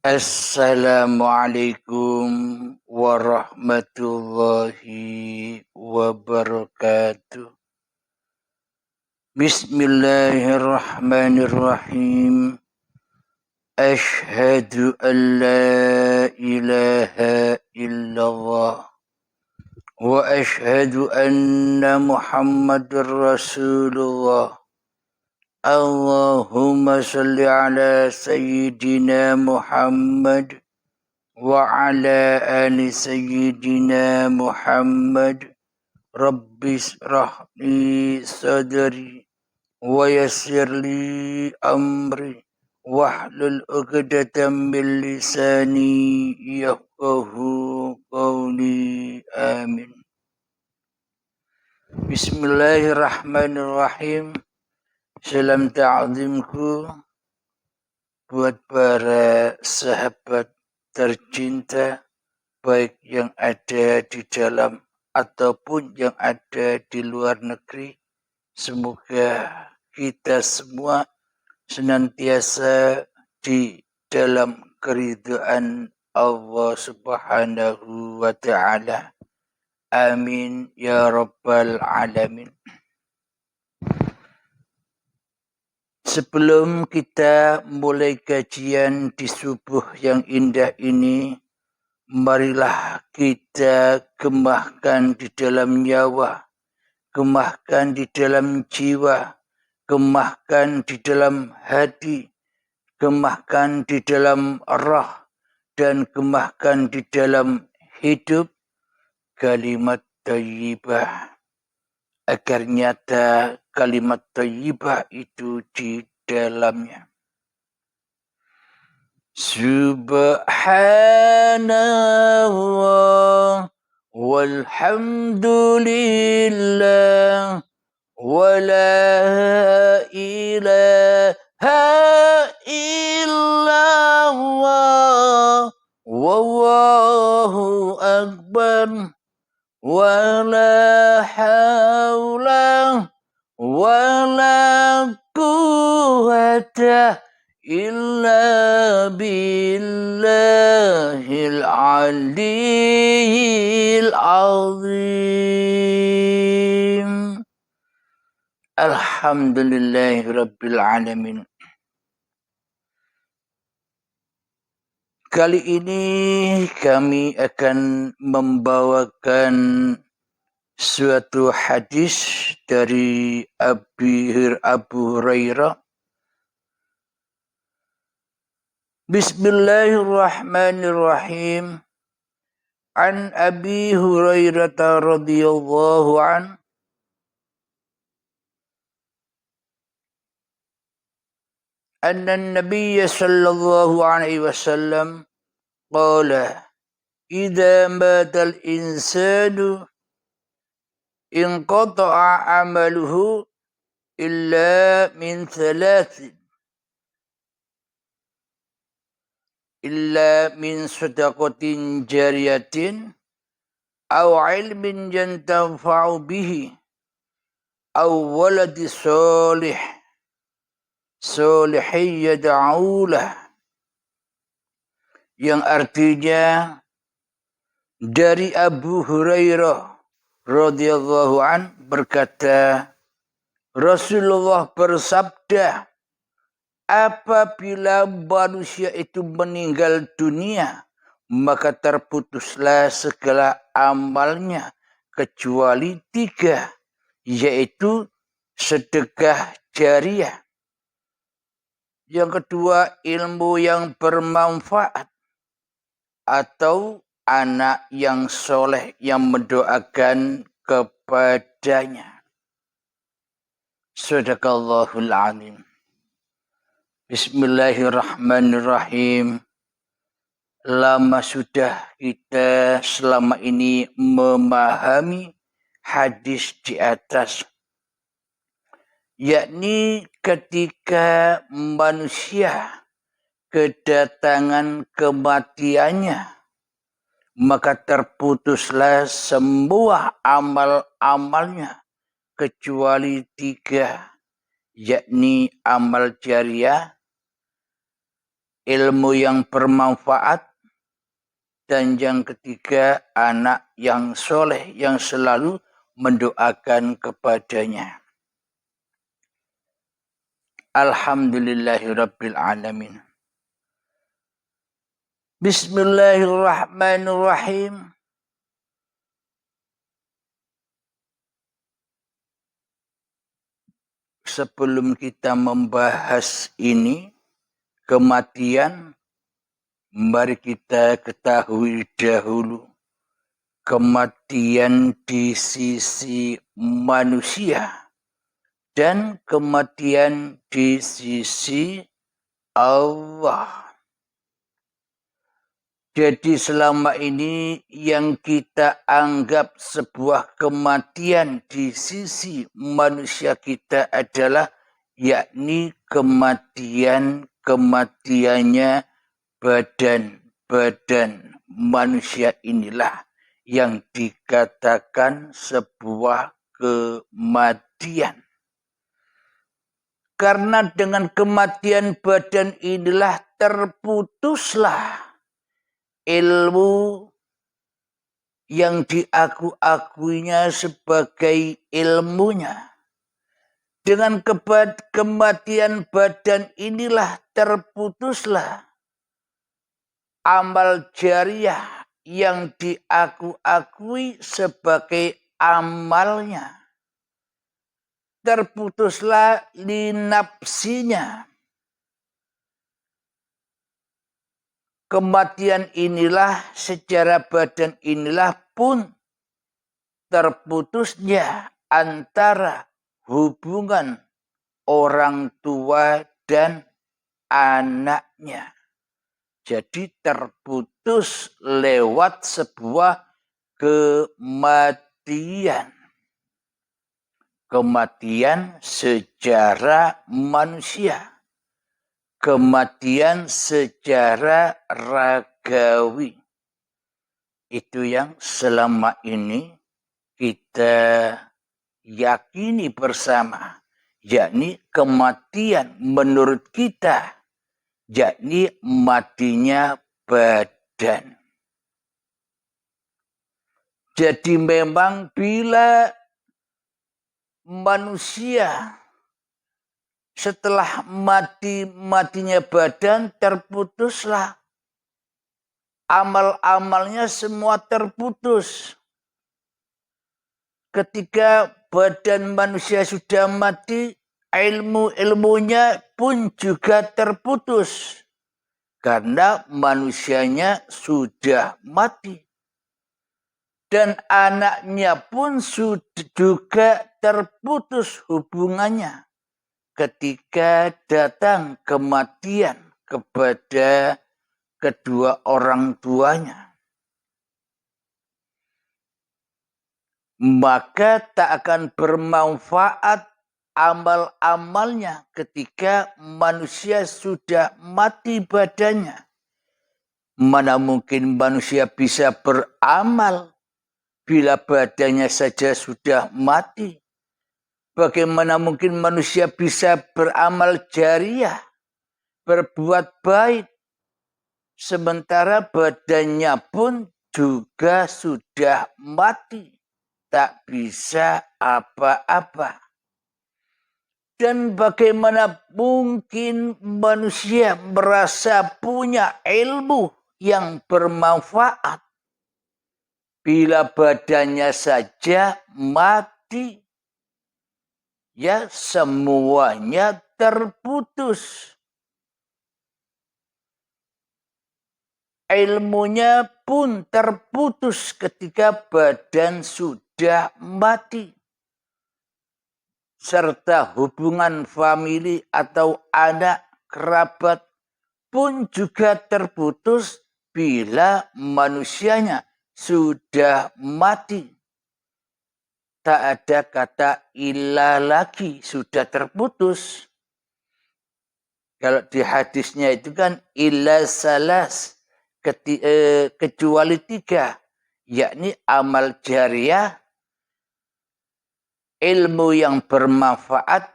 Assalamualaikum warahmatullahi wabarakatuh. Bismillahirrahmanirrahim. Ashhadu an la ilaha illallah wa ashhadu anna Muhammadar Rasulullah. Allahumma salli ala sayyidina Muhammad wa ala ali sayyidina Muhammad. Rabbis rahli sadri wa yassirli amri wahlul 'uqdatam min lisani yafqahu qawli. Amin. Bismillahirrahmanirrahim. Salam ta'zimku buat para sahabat tercinta, baik yang ada di dalam ataupun yang ada di luar negeri. Semoga kita semua senantiasa di dalam keridhaan Allah Subhanahu wa ta'ala. Amin ya rabbal alamin. Sebelum kita mulai kajian di subuh yang indah ini, marilah kita gemahkan di dalam nyawa, gemahkan di dalam jiwa, gemahkan di dalam hati, gemahkan di dalam roh, dan gemahkan di dalam hidup kalimat thayyibah, agar nyata kalimat thayyibah itu di dalamnya. Subhanallah walhamdulillah wa la ilaha illallah wallahu akbar wa la hawla wa la quwwata illa billahil aliyyil azim. Alhamdulillahi rabbil alamin. Kali ini kami akan membawakan suatu hadis dari Abu Hurairah. Bismillahirrahmanirrahim. An Abi Hurairah radhiyallahu an anna an-nabiy sallallahu alaihi wasallam qala idza mata al-insanu inqata'a amaluhu illa min thalathin illa min sadaqatin jariyatin aw ilmin yantafa'u bihi aw waladi solihin yad'ulah, yang artinya dari Abu Hurairah radhiyallahu an berkata, Rasulullah bersabda, apabila manusia itu meninggal dunia, maka terputuslah segala amalnya kecuali 3, yaitu sedekah jariyah. Yang kedua, ilmu yang bermanfaat atau anak yang soleh yang mendoakan kepadanya. Sadaqallahul azim. Bismillahirrahmanirrahim. Lama sudah kita selama ini memahami hadis di atas, yakni ketika manusia kedatangan kematiannya, maka terputuslah semua amal-amalnya kecuali 3, yakni amal jariyah, ilmu yang bermanfaat, dan yang ketiga anak yang soleh yang selalu mendoakan kepadanya. Alhamdulillahirabbil alamin. Bismillahirrahmanirrahim. Sebelum kita membahas ini, kematian, mari kita ketahui dahulu kematian di sisi manusia dan kematian di sisi Allah. Jadi selama ini yang kita anggap sebuah kematian di sisi manusia kita adalah yakni kematiannya badan manusia inilah yang dikatakan sebuah kematian. Karena dengan kematian badan inilah terputuslah ilmu yang diaku-akuinya sebagai ilmunya. Dengan kematian badan inilah terputuslah amal jariah yang diaku-akui sebagai amalnya. Terputuslah linapsinya. Kematian inilah secara badan inilah pun terputusnya antara hubungan orang tua dan anaknya. Jadi terputus lewat sebuah kematian. Kematian secara manusia. Kematian secara ragawi. Itu yang selama ini kita yakini bersama. Yakni kematian menurut kita. Yakni matinya badan. Jadi memang bila manusia setelah matinya badan terputuslah. Amal-amalnya semua terputus. Ketika badan manusia sudah mati, ilmu-ilmunya pun juga terputus. Karena manusianya sudah mati. Dan anaknya pun juga terputus hubungannya. Ketika datang kematian kepada kedua orang tuanya, maka tak akan bermanfaat amal-amalnya ketika manusia sudah mati badannya. Mana mungkin manusia bisa beramal bila badannya saja sudah mati? Bagaimana mungkin manusia bisa beramal jariah, berbuat baik, sementara badannya pun juga sudah mati, tak bisa apa-apa. Dan bagaimana mungkin manusia merasa punya ilmu yang bermanfaat bila badannya saja mati? Ya, semuanya terputus. Ilmunya pun terputus ketika badan sudah mati. Serta hubungan famili atau anak kerabat pun juga terputus bila manusianya sudah mati. Tak ada kata ilah lagi, sudah terputus. Kalau di hadisnya itu kan ilah salas, kecuali 3, yakni amal jariah, ilmu yang bermanfaat,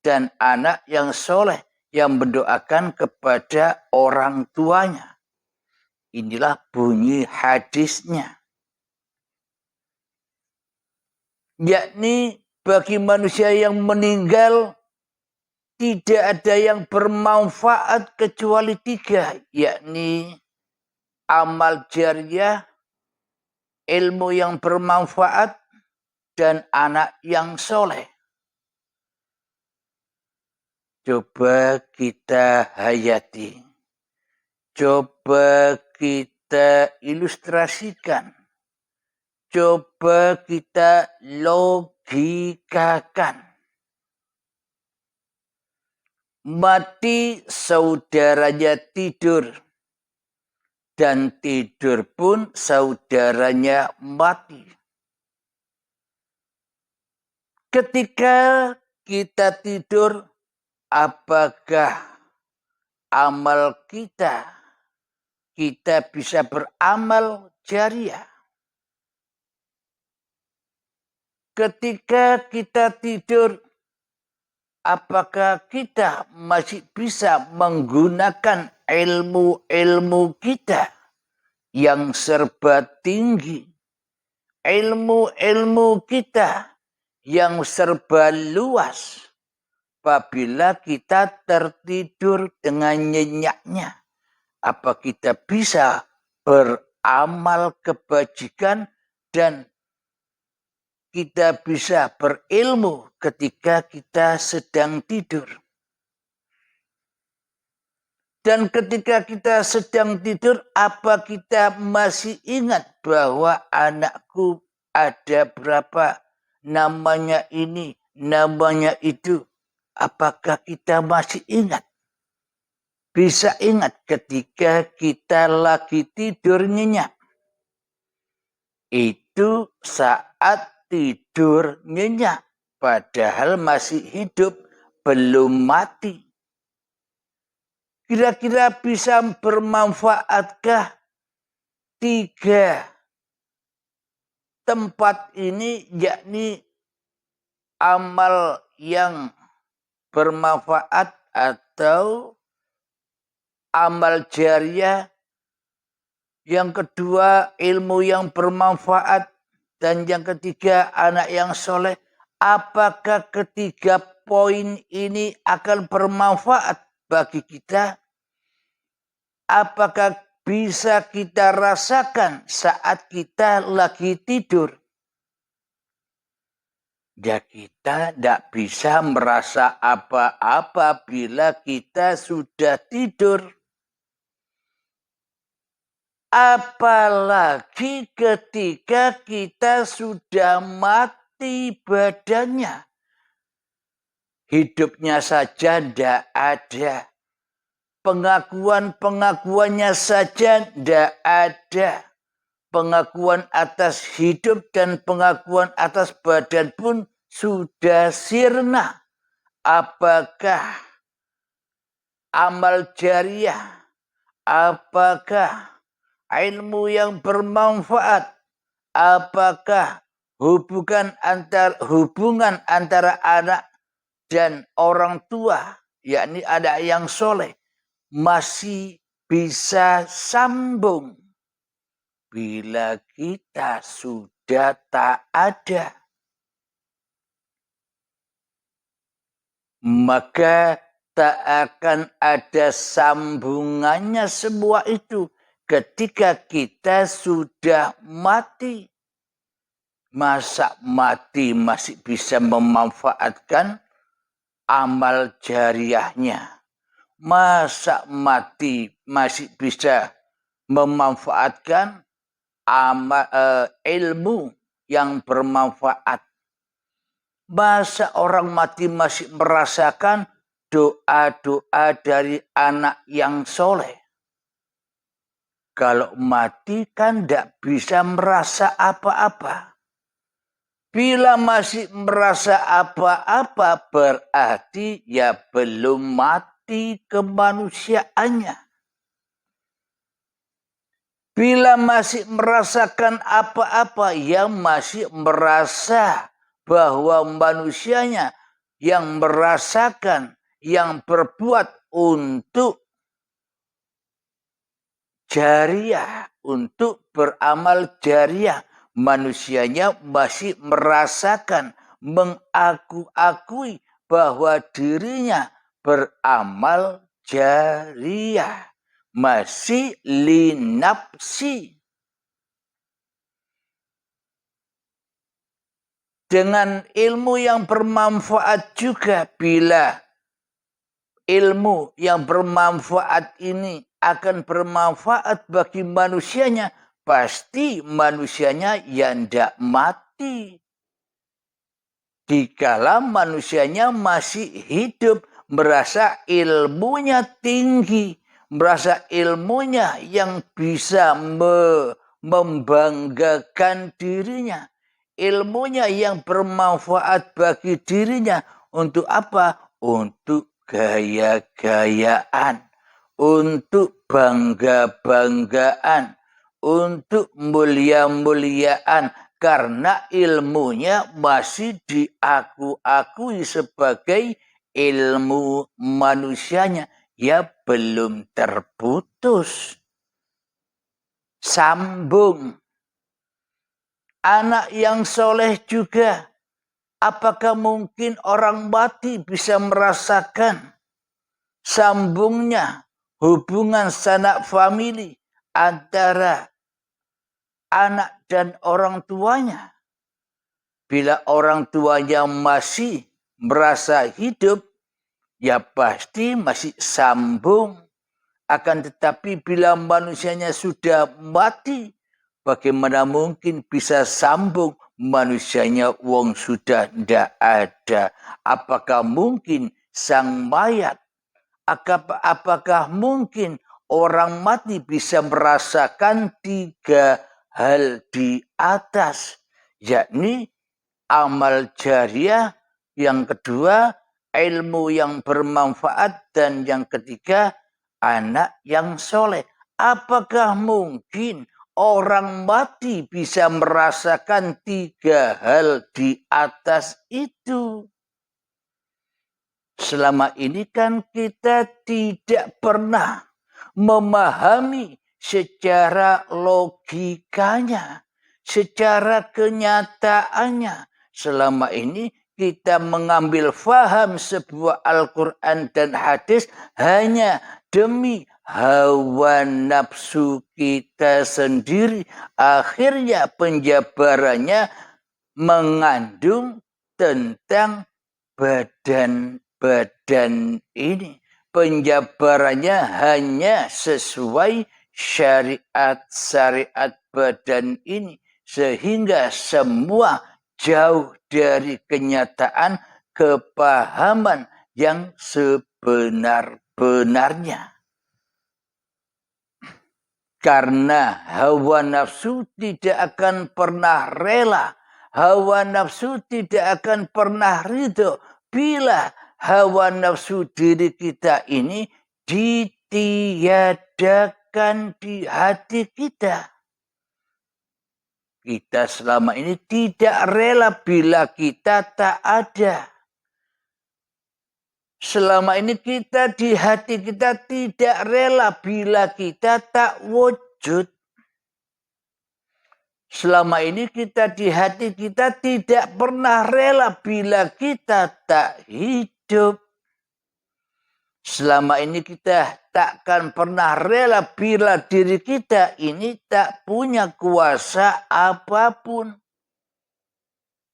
dan anak yang soleh yang mendoakan kepada orang tuanya. Inilah bunyi hadisnya. Yakni bagi manusia yang meninggal tidak ada yang bermanfaat kecuali 3, yakni amal jariah, ilmu yang bermanfaat, dan anak yang soleh. Coba kita hayati. Coba kita ilustrasikan. Coba kita logikakan. Mati saudaranya tidur. Dan tidur pun saudaranya mati. Ketika kita tidur, apakah amal kita bisa beramal jariah? Ketika kita tidur, apakah kita masih bisa menggunakan ilmu-ilmu kita yang serba tinggi, ilmu-ilmu kita yang serba luas, apabila kita tertidur dengan nyenyaknya? Apa kita bisa beramal kebajikan dan kita bisa berilmu ketika kita sedang tidur? Dan ketika kita sedang tidur, apa kita masih ingat bahwa anakku ada berapa, namanya ini, namanya itu? Apakah kita masih ingat? Bisa ingat ketika kita lagi tidur nyenyak. Itu saat tidur nyenyak, padahal masih hidup, belum mati. Kira-kira bisa bermanfaatkah 3 tempat ini, yakni amal yang bermanfaat atau amal jariah, yang kedua ilmu yang bermanfaat, dan yang ketiga anak yang soleh? Apakah ketiga poin ini akan bermanfaat bagi kita? Apakah bisa kita rasakan saat kita lagi tidur? Ya, kita tidak bisa merasa apa-apa bila kita sudah tidur. Apalagi ketika kita sudah mati badannya. Hidupnya saja tidak ada. Pengakuan-pengakuannya saja tidak ada. Pengakuan atas hidup dan pengakuan atas badan pun sudah sirna. Apakah amal jariah? Apakah ilmu yang bermanfaat? Apakah hubungan antara anak dan orang tua, yakni anak yang soleh, masih bisa sambung bila kita sudah tak ada? Maka tak akan ada sambungannya semua itu ketika kita sudah mati. Masa mati masih bisa memanfaatkan amal jariahnya? Masa mati masih bisa memanfaatkan ilmu yang bermanfaat? Masa orang mati masih merasakan doa-doa dari anak yang soleh? Kalau mati kan tidak bisa merasa apa-apa. Bila masih merasa apa-apa, berarti ya belum mati kemanusiaannya. Bila masih merasakan apa-apa, yang masih merasa bahwa manusianya yang merasakan, yang berbuat untuk jariah, untuk beramal jariah. Manusianya masih merasakan, mengaku-akui bahwa dirinya beramal jariah. Masih linapsi. Dengan ilmu yang bermanfaat juga, bila ilmu yang bermanfaat ini akan bermanfaat bagi manusianya, pasti manusianya yang tidak mati. Dikala manusianya masih hidup, merasa ilmunya tinggi, merasa ilmunya yang bisa membanggakan dirinya, ilmunya yang bermanfaat bagi dirinya. Untuk apa? Untuk gaya-gayaan, untuk bangga-banggaan, untuk mulia-muliaan, karena ilmunya masih diaku-akui sebagai ilmu manusianya. Ya belum terputus. Sambung. Anak yang soleh juga. Apakah mungkin orang mati bisa merasakan sambungnya hubungan sanak famili antara anak dan orang tuanya? Bila orang tuanya masih merasa hidup, ya pasti masih sambung. Akan tetapi bila manusianya sudah mati, bagaimana mungkin bisa sambung? Manusianya wong sudah tidak ada. Apakah mungkin sang mayat? Apakah mungkin orang mati bisa merasakan tiga hal di atas? Yakni amal jariah, yang kedua ilmu yang bermanfaat, dan yang ketiga anak yang soleh. Apakah mungkin orang mati bisa merasakan tiga hal di atas itu? Selama ini kan kita tidak pernah memahami secara logikanya, secara kenyataannya. Selama ini kita mengambil faham sebuah Al-Quran dan hadis hanya demi hawa nafsu kita sendiri. Akhirnya penjabarannya mengandung tentang badan ini. Penjabarannya hanya sesuai syariat badan ini. Sehingga semua jauh dari kenyataan kepahaman yang sebenar-benarnya. Karena hawa nafsu tidak akan pernah rela, hawa nafsu tidak akan pernah ridho bila hawa nafsu diri kita ini ditiadakan di hati kita. Kita selama ini tidak rela bila kita tak ada. Selama ini kita di hati kita tidak rela bila kita tak wujud. Selama ini kita di hati kita tidak pernah rela bila kita tak hidup. Selama ini kita takkan pernah rela bila diri kita ini tak punya kuasa apapun.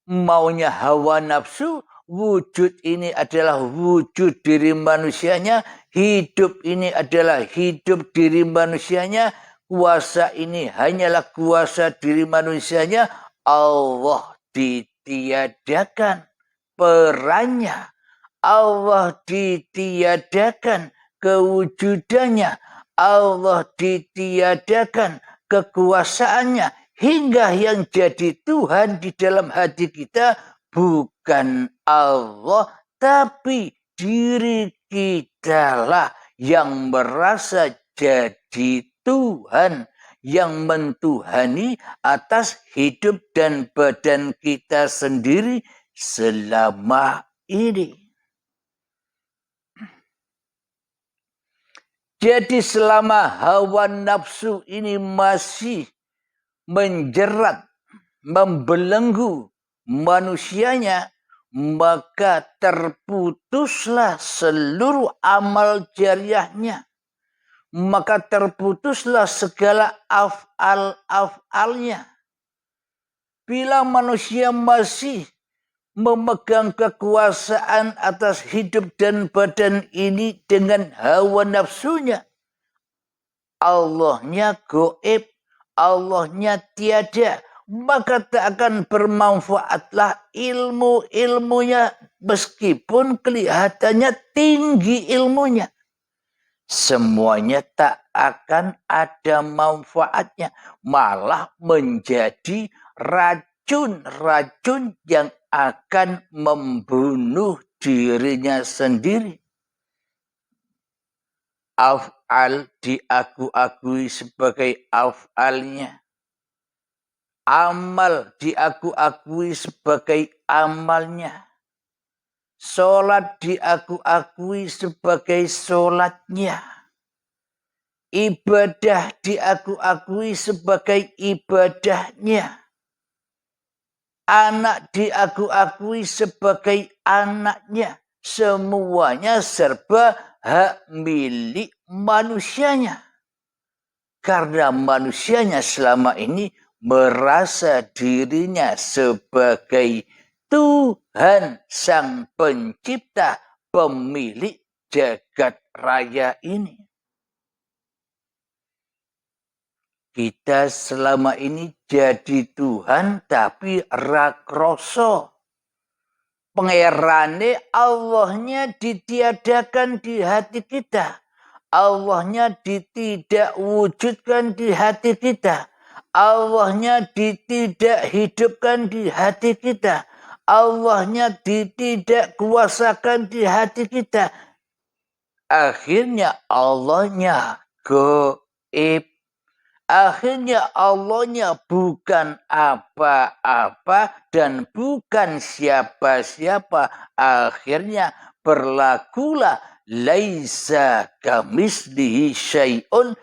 Maunya hawa nafsu, wujud ini adalah wujud diri manusianya, hidup ini adalah hidup diri manusianya, kuasa ini hanyalah kuasa diri manusianya. Allah ditiadakan perannya, Allah ditiadakan kewujudannya, Allah ditiadakan kekuasaannya. Hingga yang jadi Tuhan di dalam hati kita bukan Allah, tapi diri kitalah yang merasa jadi Tuhan, yang mentuhani atas hidup dan badan kita sendiri selama ini. Jadi selama hawa nafsu ini masih menjerat, membelenggu manusianya, maka terputuslah seluruh amal jariahnya. Maka terputuslah segala af'al-af'alnya. Bila manusia masih memegang kekuasaan atas hidup dan badan ini dengan hawa nafsunya, Allahnya goib, Allahnya tiada, maka tak akan bermanfaatlah ilmu-ilmunya meskipun kelihatannya tinggi ilmunya. Semuanya tak akan ada manfaatnya, malah menjadi racun-racun yang akan membunuh dirinya sendiri. Af'al diaku-akui sebagai af'alnya. Amal diaku-akui sebagai amalnya. Sholat diaku-akui sebagai sholatnya. Ibadah diaku-akui sebagai ibadahnya. Anak diaku-akui sebagai anaknya. Semuanya serba hak milik manusianya. Karena manusianya selama ini merasa dirinya sebagai Tuhan Sang Pencipta, pemilik jagat raya ini. Kita selama ini jadi Tuhan tapi rakroso. Pengerane Allahnya ditiadakan di hati kita. Allahnya tidak wujudkan di hati kita. Allahnya tidak hidupkan di hati kita. Allahnya tidak kuasakan di hati kita. Akhirnya Allahnya gaib. Akhirnya Allahnya bukan apa-apa dan bukan siapa-siapa. Akhirnya berlakulah laisa kamislihi syai'un,